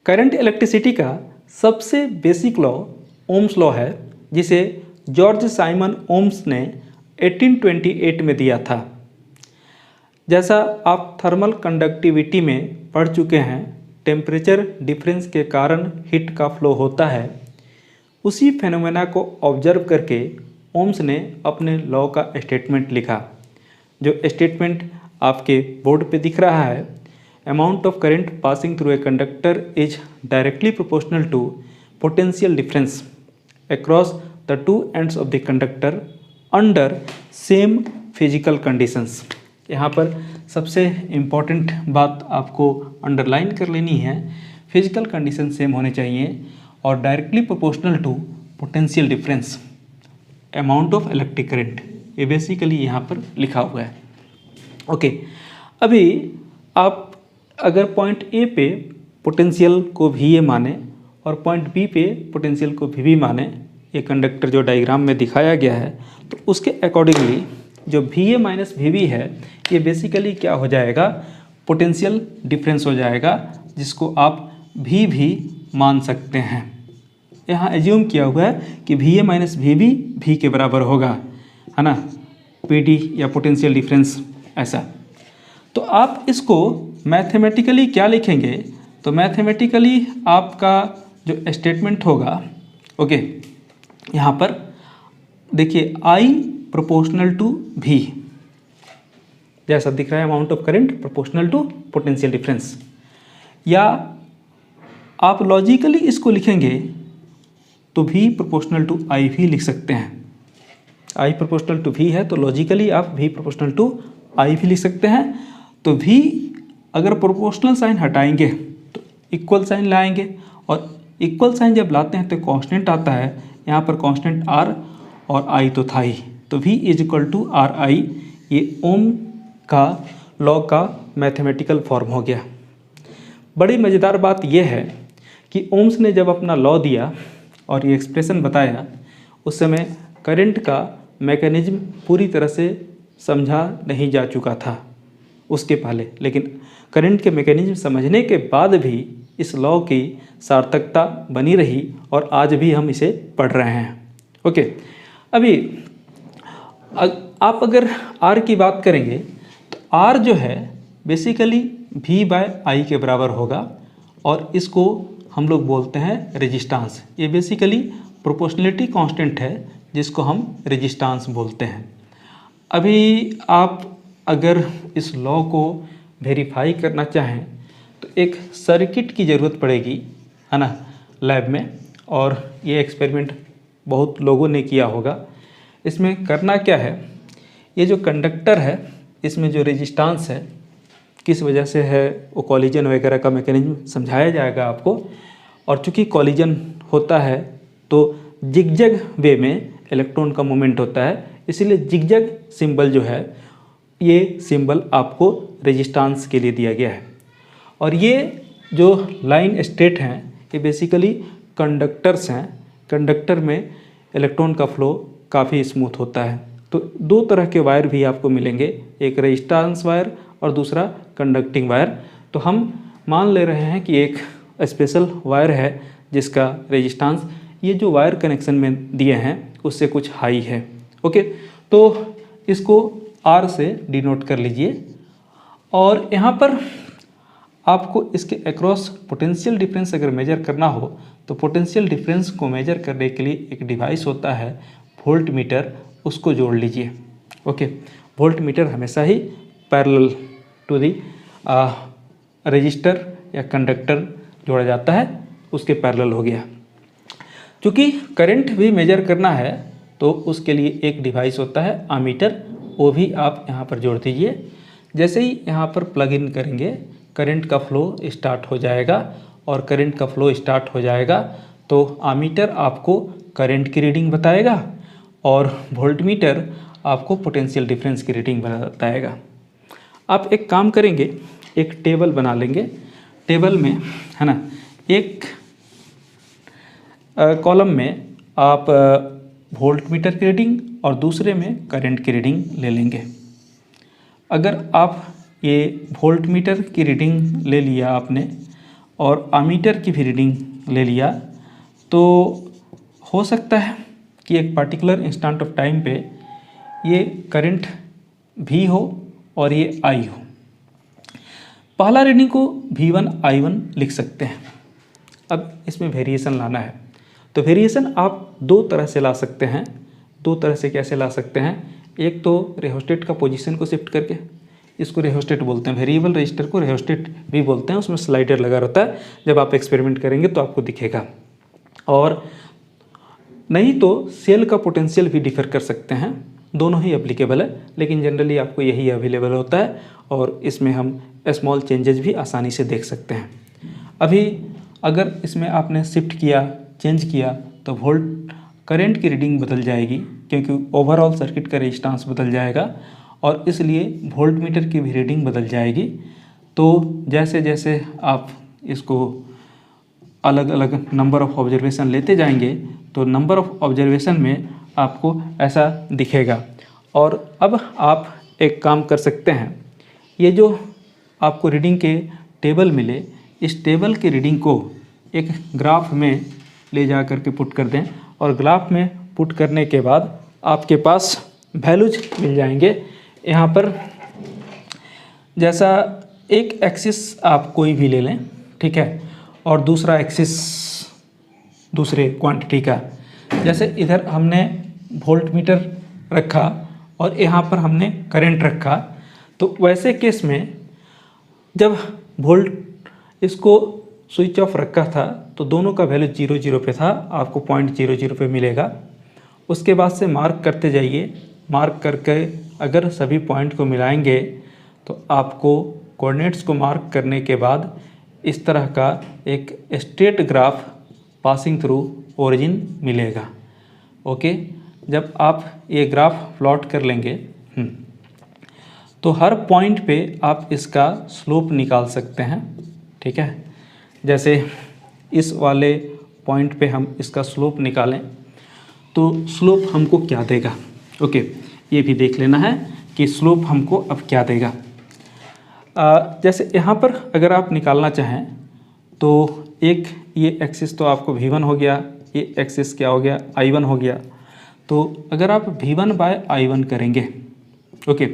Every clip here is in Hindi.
करंट इलेक्ट्रिसिटी का सबसे बेसिक लॉ ओम्स लॉ है, जिसे जॉर्ज साइमन ओम्स ने 1828 में दिया था। जैसा आप थर्मल कंडक्टिविटी में पढ़ चुके हैं, टेम्परेचर डिफरेंस के कारण हीट का फ्लो होता है। उसी फेनोमेना को ऑब्जर्व करके ओम्स ने अपने लॉ का स्टेटमेंट लिखा, जो स्टेटमेंट आपके बोर्ड पे दिख रहा है। Amount of current passing through a conductor is directly proportional to potential difference across the two ends of the conductor under same physical conditions. यहाँ पर सबसे इम्पॉर्टेंट बात आपको अंडरलाइन कर लेनी है, फिजिकल कंडीशन सेम होने चाहिए और directly proportional to potential difference amount of electric current, ये बेसिकली यहाँ पर लिखा हुआ है। ओके, अभी आप अगर पॉइंट ए पे पोटेंशियल को भी ए माने और पॉइंट बी पे पोटेंशियल को भी माने, ये कंडक्टर जो डायग्राम में दिखाया गया है, तो उसके अकॉर्डिंगली जो V A minus V B है, ये बेसिकली क्या हो जाएगा, पोटेंशियल डिफरेंस हो जाएगा, जिसको आप भी मान सकते हैं। यहाँ एज्यूम किया हुआ है कि V A minus V B भी के बराबर होगा, है ना, पी डी या पोटेंशियल डिफरेंस ऐसा। तो आप इसको मैथमेटिकली क्या लिखेंगे, तो मैथमेटिकली आपका जो स्टेटमेंट होगा, ओके, यहाँ पर देखिए आई प्रोपोर्शनल टू भी, जैसा दिख रहा है amount of current proportional to potential difference. या आप लॉजिकली इसको लिखेंगे तो भी प्रोपोर्शनल टू आई भी लिख सकते हैं। आई प्रोपोर्शनल टू भी है तो लॉजिकली आप भी प्रोपोर्शनल टू आई भी लिख सकते हैं। तो भी अगर प्रोपोर्शनल साइन हटाएंगे तो इक्वल साइन लाएंगे, और इक्वल साइन जब लाते हैं तो कांस्टेंट आता है, यहाँ पर कांस्टेंट आर और आई तो था ही, तो v is equal to R I. ये ओम का लॉ का मैथमेटिकल फॉर्म हो गया। बड़ी मज़ेदार बात यह है कि ओम्स ने जब अपना लॉ दिया और ये एक्सप्रेशन बताया, उस समय करंट का मैकेनिज्म पूरी तरह से समझा नहीं जा चुका था उसके पहले, लेकिन करंट के मैकेनिज्म समझने के बाद भी इस लॉ की सार्थकता बनी रही और आज भी हम इसे पढ़ रहे हैं। ओके, अभी आप अगर R की बात करेंगे तो R जो है बेसिकली V बाय आई के बराबर होगा, और इसको हम लोग बोलते हैं रेजिस्टेंस। ये बेसिकली प्रोपोर्शनलिटी कांस्टेंट है, जिसको हम रेजिस्टेंस बोलते हैं। अभी आप अगर इस लॉ को वेरीफाई करना चाहें तो एक सर्किट की ज़रूरत पड़ेगी, है ना, लैब में, और ये एक्सपेरिमेंट बहुत लोगों ने किया होगा। इसमें करना क्या है, ये जो कंडक्टर है इसमें जो रेजिस्टेंस है किस वजह से है, वो कॉलिजन वगैरह का मैकेनिज्म समझाया जाएगा आपको। और चूँकि कॉलिजन होता है तो जिगजैग वे में इलेक्ट्रॉन का मूवमेंट होता है, इसीलिए जिगजैग सिंबल जो है, ये सिंबल आपको रेजिस्टेंस के लिए दिया गया है। और ये जो लाइन स्टेट हैं, ये बेसिकली कंडक्टर्स हैं। कंडक्टर में इलेक्ट्रॉन का फ्लो काफ़ी स्मूथ होता है। तो दो तरह के वायर भी आपको मिलेंगे, एक रेजिस्टेंस वायर और दूसरा कंडक्टिंग वायर। तो हम मान ले रहे हैं कि एक स्पेशल वायर है जिसका रेजिस्टेंस ये जो वायर कनेक्शन में दिए हैं उससे कुछ हाई है। ओके, तो इसको R से डिनोट कर लीजिए। और यहाँ पर आपको इसके अक्रॉस पोटेंशियल डिफरेंस अगर मेजर करना हो तो पोटेंशियल डिफरेंस को मेजर करने के लिए एक डिवाइस होता है वोल्ट मीटर, उसको जोड़ लीजिए। ओके, वोल्ट मीटर हमेशा ही पैरेलल टू दी रजिस्टर या कंडक्टर जोड़ा जाता है, उसके पैरेलल हो गया। चूँकि करंट भी मेजर करना है तो उसके लिए एक डिवाइस होता है अमीटर, वो भी आप यहाँ पर जोड़ दीजिए। जैसे ही यहाँ पर प्लग इन करेंगे करंट का फ्लो स्टार्ट हो जाएगा, और करंट का फ्लो स्टार्ट हो जाएगा तो अमीटर आपको करंट की रीडिंग बताएगा और वोल्टमीटर आपको पोटेंशियल डिफरेंस की रीडिंग बताएगा। आप एक काम करेंगे, एक टेबल बना लेंगे। टेबल में, है ना, एक कॉलम में आप वोल्टमीटर की रीडिंग और दूसरे में करंट की रीडिंग ले लेंगे। अगर आप ये वोल्टमीटर की रीडिंग ले लिया आपने और आमीटर की भी रीडिंग ले लिया, तो हो सकता है कि एक पर्टिकुलर इंस्टेंट ऑफ टाइम पे ये करंट V हो और ये I हो। पहला रीडिंग को V1 I1 लिख सकते हैं। अब इसमें वेरिएशन लाना है, तो वेरिएशन आप दो तरह से ला सकते हैं। दो तरह से कैसे ला सकते हैं? एक तो रेहोस्टेट का पोजीशन को शिफ्ट करके, इसको रेहोस्टेट बोलते हैं, वेरिएबल रजिस्टर को रेहोस्टेट भी बोलते हैं, उसमें स्लाइडर लगा रहता है। जब आप एक्सपेरिमेंट करेंगे तो आपको दिखेगा। और नहीं तो सेल का पोटेंशियल भी डिफर कर सकते हैं, दोनों ही एप्लीकेबल है, लेकिन जनरली आपको यही अवेलेबल होता है और इसमें हम स्मॉल चेंजेस भी आसानी से देख सकते हैं। अभी अगर इसमें आपने शिफ्ट किया, चेंज किया, तो वोल्ट करंट की रीडिंग बदल जाएगी, क्योंकि ओवरऑल सर्किट का रेजिस्टेंस बदल जाएगा और इसलिए वोल्ट मीटर की भी रीडिंग बदल जाएगी। तो जैसे जैसे आप इसको अलग अलग नंबर ऑफ़ ऑब्जर्वेशन लेते जाएंगे तो नंबर ऑफ़ ऑब्जर्वेशन में आपको ऐसा दिखेगा। और अब आप एक काम कर सकते हैं, ये जो आपको रीडिंग के टेबल मिले, इस टेबल की रीडिंग को एक ग्राफ में ले जा कर के पुट कर दें और ग्राफ में पुट करने के बाद आपके पास वैल्यूज मिल जाएंगे। यहाँ पर जैसा एक एक्सिस आप कोई भी ले लें, ठीक है, और दूसरा एक्सिस दूसरे क्वांटिटी का, जैसे इधर हमने वोल्ट मीटर रखा और यहाँ पर हमने करंट रखा, तो वैसे केस में जब वोल्ट इसको स्विच ऑफ रखा था तो दोनों का वैल्यू 0 0 पे था, आपको 0.00 पे मिलेगा। उसके बाद से मार्क करते जाइए, मार्क करके अगर सभी पॉइंट को मिलाएंगे तो आपको कोऑर्डिनेट्स को मार्क करने के बाद इस तरह का एक straight graph passing through origin मिलेगा। ओके, जब आप ये ग्राफ प्लॉट कर लेंगे तो हर पॉइंट पे आप इसका स्लोप निकाल सकते हैं, ठीक है। जैसे इस वाले पॉइंट पे हम इसका स्लोप निकालें तो स्लोप हमको क्या देगा। ओके, ये भी देख लेना है कि स्लोप हमको अब क्या देगा। जैसे यहाँ पर अगर आप निकालना चाहें तो एक ये एक्सिस तो आपको V1 हो गया, ये एक्सिस क्या हो गया, I1 हो गया। तो अगर आप V1 बाय I1 करेंगे, ओके,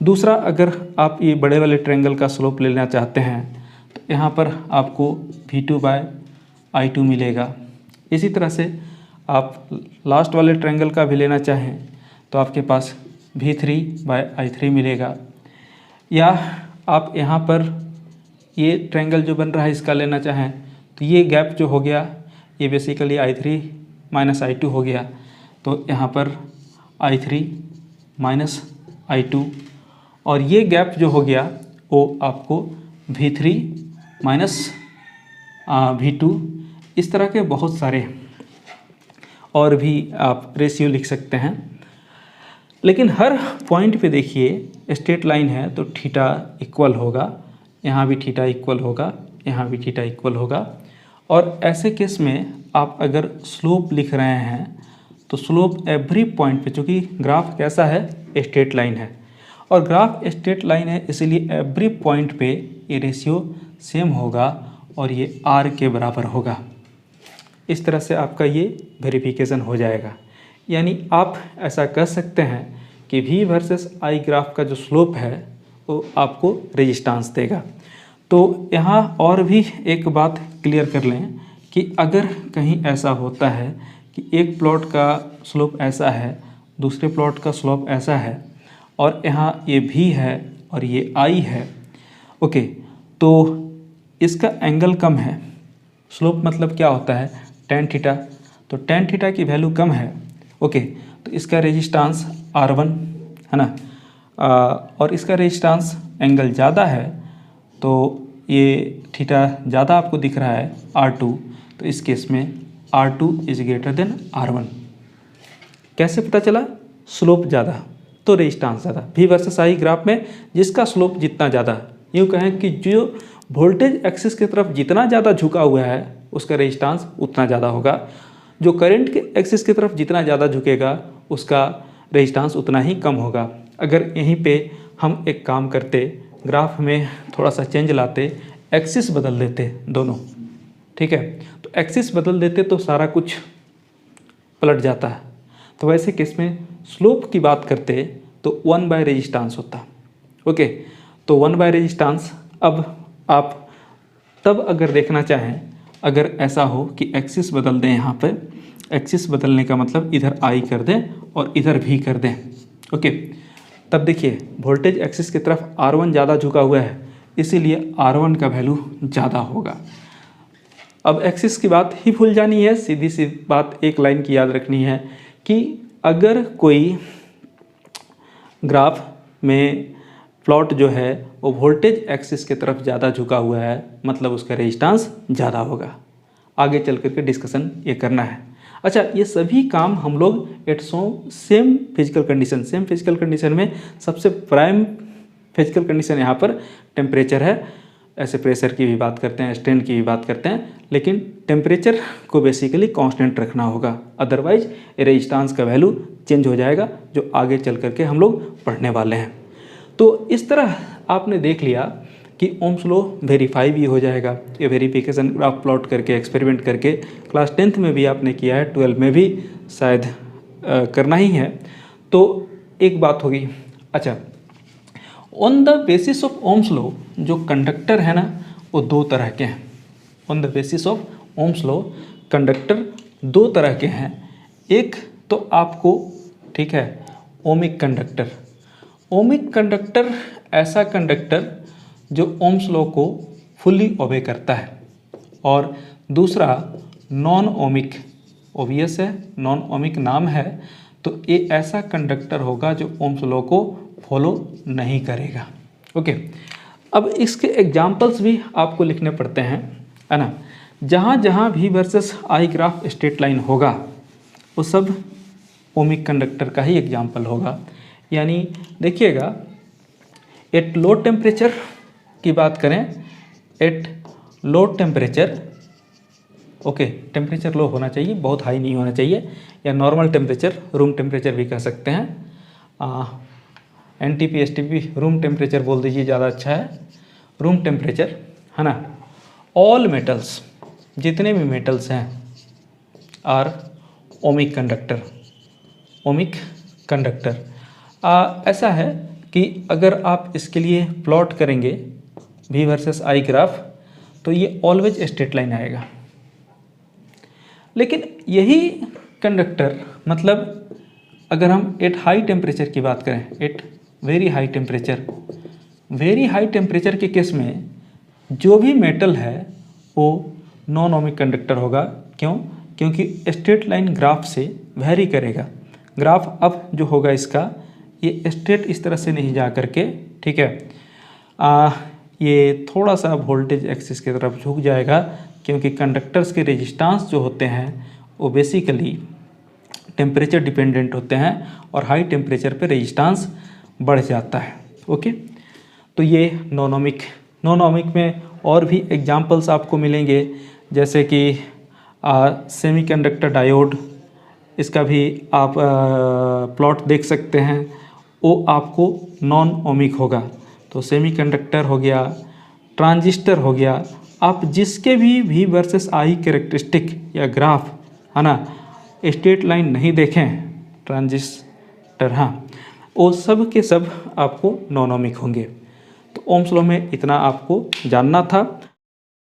दूसरा अगर आप ये बड़े वाले ट्रायंगल का स्लोप लेना चाहते हैं तो यहाँ पर आपको V2 बाय I2 मिलेगा। इसी तरह से आप लास्ट वाले ट्रायंगल का भी लेना चाहें तो आपके पास V3 बाय I3 मिलेगा। या आप यहाँ पर ये ट्रायंगल जो बन रहा है इसका लेना चाहें तो ये गैप जो हो गया ये बेसिकली I3 माइनस I2 हो गया, तो यहाँ पर I3 माइनस I2, और ये गैप जो हो गया वो आपको V3 माइनस V2। इस तरह के बहुत सारे और भी आप रेशियो लिख सकते हैं, लेकिन हर पॉइंट पे देखिए स्ट्रेट लाइन है तो थीटा इक्वल होगा, यहाँ भी थीटा इक्वल होगा, यहाँ भी थीटा इक्वल होगा। और ऐसे केस में आप अगर स्लोप लिख रहे हैं तो स्लोप एवरी पॉइंट पे, चूँकि ग्राफ कैसा है, स्ट्रेट लाइन है, और ग्राफ स्ट्रेट लाइन है इसलिए एवरी पॉइंट पे ये रेशियो सेम होगा और ये R के बराबर होगा। इस तरह से आपका ये वेरिफिकेशन हो जाएगा। यानी आप ऐसा कर सकते हैं कि V वर्सेस I ग्राफ का जो स्लोप है वो आपको रेजिस्टेंस देगा। तो यहाँ और भी एक बात क्लियर कर लें कि अगर कहीं ऐसा होता है कि एक प्लॉट का स्लोप ऐसा है, दूसरे प्लॉट का स्लोप ऐसा है, और यहाँ ये V है और ये I है, ओके, तो इसका एंगल कम है। स्लोप मतलब क्या होता है, tan थीटा, तो tan थीटा की वैल्यू कम है, ओके, तो इसका रेजिस्टेंस R1 है ना, और इसका रेजिस्टेंस एंगल ज़्यादा है तो ये थीटा ज़्यादा आपको दिख रहा है R2, तो इस केस में R2 is greater than R1। कैसे पता चला, स्लोप ज़्यादा तो रेजिस्टेंस ज़्यादा। V वर्सेस I ग्राफ में जिसका स्लोप जितना ज़्यादा, यूँ कहें कि जो वोल्टेज एक्सिस की तरफ जितना ज़्यादा झुका हुआ है उसका रेजिस्टेंस उतना ज़्यादा होगा, जो करंट के एक्सिस की तरफ जितना ज़्यादा झुकेगा उसका रेजिस्टेंस उतना ही कम होगा। अगर यहीं पे हम एक काम करते, ग्राफ में थोड़ा सा चेंज लाते, एक्सिस बदल देते दोनों, ठीक है। तो एक्सिस बदल देते तो सारा कुछ पलट जाता है। तो वैसे केस में स्लोप की बात करते तो 1 बाय रेजिस्टेंस होता, ओके। तो 1 बाय रेजिस्टेंस, अब आप तब अगर देखना चाहें, अगर ऐसा हो कि एक्सिस बदल दें, यहाँ पर एक्सिस बदलने का मतलब इधर आई कर दें और इधर भी कर दें, ओके। तब देखिए वोल्टेज एक्सिस की तरफ R1 ज़्यादा झुका हुआ है, इसीलिए R1 का वैल्यू ज़्यादा होगा। अब एक्सिस की बात ही भूल जानी है, सीधी सी बात एक लाइन की याद रखनी है कि अगर कोई ग्राफ में प्लॉट जो है वो वोल्टेज एक्सिस की तरफ ज़्यादा झुका हुआ है, मतलब उसका रेजिस्टेंस ज़्यादा होगा। आगे चल करके डिस्कशन ये करना है। अच्छा, ये सभी काम हम लोग एट सेम फिजिकल कंडीशन में सबसे प्राइम फिजिकल कंडीशन यहाँ पर टेम्परेचर है। ऐसे प्रेशर की भी बात करते हैं, स्ट्रेन की भी बात करते हैं, लेकिन टेम्परेचर को बेसिकली कांस्टेंट रखना होगा, अदरवाइज रेजिस्टेंस का वैल्यू चेंज हो जाएगा, जो आगे चल करके हम लोग पढ़ने वाले हैं। तो इस तरह आपने देख लिया कि ओम्स लॉ वेरीफाई भी हो जाएगा। ये वेरिफिकेशन ग्राफ प्लॉट करके एक्सपेरिमेंट करके क्लास 10th में भी आपने किया है, 12 में भी शायद करना ही है। तो एक बात होगी। अच्छा, on the basis of Ohm's law जो कंडक्टर है ना, वो दो तरह के हैं। On the basis of Ohm's law conductor दो तरह के हैं। एक तो आपको, ठीक है, ओमिक कंडक्टर। ओमिक कंडक्टर ऐसा कंडक्टर जो ओम्स लॉ को फुल्ली ओबे करता है, और दूसरा नॉन ओमिक, ओबियस है, नॉन ओमिक नाम है, तो ये ऐसा कंडक्टर होगा जो ओम्स लॉ को फॉलो नहीं करेगा, ओके। अब इसके एग्जाम्पल्स भी आपको लिखने पड़ते हैं, है ना। जहाँ जहाँ V versus I graph straight line होगा वो सब ओमिक कंडक्टर का ही एग्जाम्पल होगा। यानी देखिएगा, एट लो टेम्परेचर की बात करें, at low temperature, okay, temperature low होना चाहिए, बहुत हाई नहीं होना चाहिए, या नॉर्मल टेम्परेचर, रूम टेम्परेचर भी कह सकते हैं। NTP STP रूम टेम्परेचर बोल दीजिए, ज़्यादा अच्छा है। रूम टेम्परेचर, है ना। ऑल मेटल्स, जितने भी मेटल्स हैं, are ohmic conductor, ohmic conductor. ऐसा है कि अगर आप इसके लिए प्लॉट करेंगे V वर्सेस I ग्राफ, तो ये ऑलवेज स्ट्रेट लाइन आएगा। लेकिन यही कंडक्टर, मतलब अगर हम एट हाई टेम्परेचर की बात करें, at very high temperature, very high temperature के केस में जो भी मेटल है वो नॉन ओमिक कंडक्टर होगा। क्यों? क्योंकि स्ट्रेट लाइन ग्राफ से वेरी करेगा। ग्राफ अब जो होगा इसका, ये स्ट्रेट इस तरह से नहीं जा करके, ठीक है, ये थोड़ा सा वोल्टेज एक्सिस की तरफ झुक जाएगा, क्योंकि कंडक्टर्स के रेजिस्टेंस जो होते हैं वो बेसिकली टेम्परेचर डिपेंडेंट होते हैं, और हाई टेम्परेचर पे रेजिस्टेंस बढ़ जाता है, ओके। तो ये नॉन ओमिक में और भी एग्जांपल्स आपको मिलेंगे, जैसे कि सेमीकंडक्टर डायोड, इसका भी आप प्लॉट देख सकते हैं, वो आपको नॉन ओमिक होगा। तो सेमीकंडक्टर हो गया, ट्रांजिस्टर हो गया, आप जिसके भी V वर्सेस I कैरेक्टरिस्टिक या ग्राफ, है ना, स्ट्रेट लाइन नहीं देखें, ट्रांजिस्टर, हाँ, वो सब के सब आपको नॉन ओमिक होंगे। तो ओम्स लॉ में इतना आपको जानना था।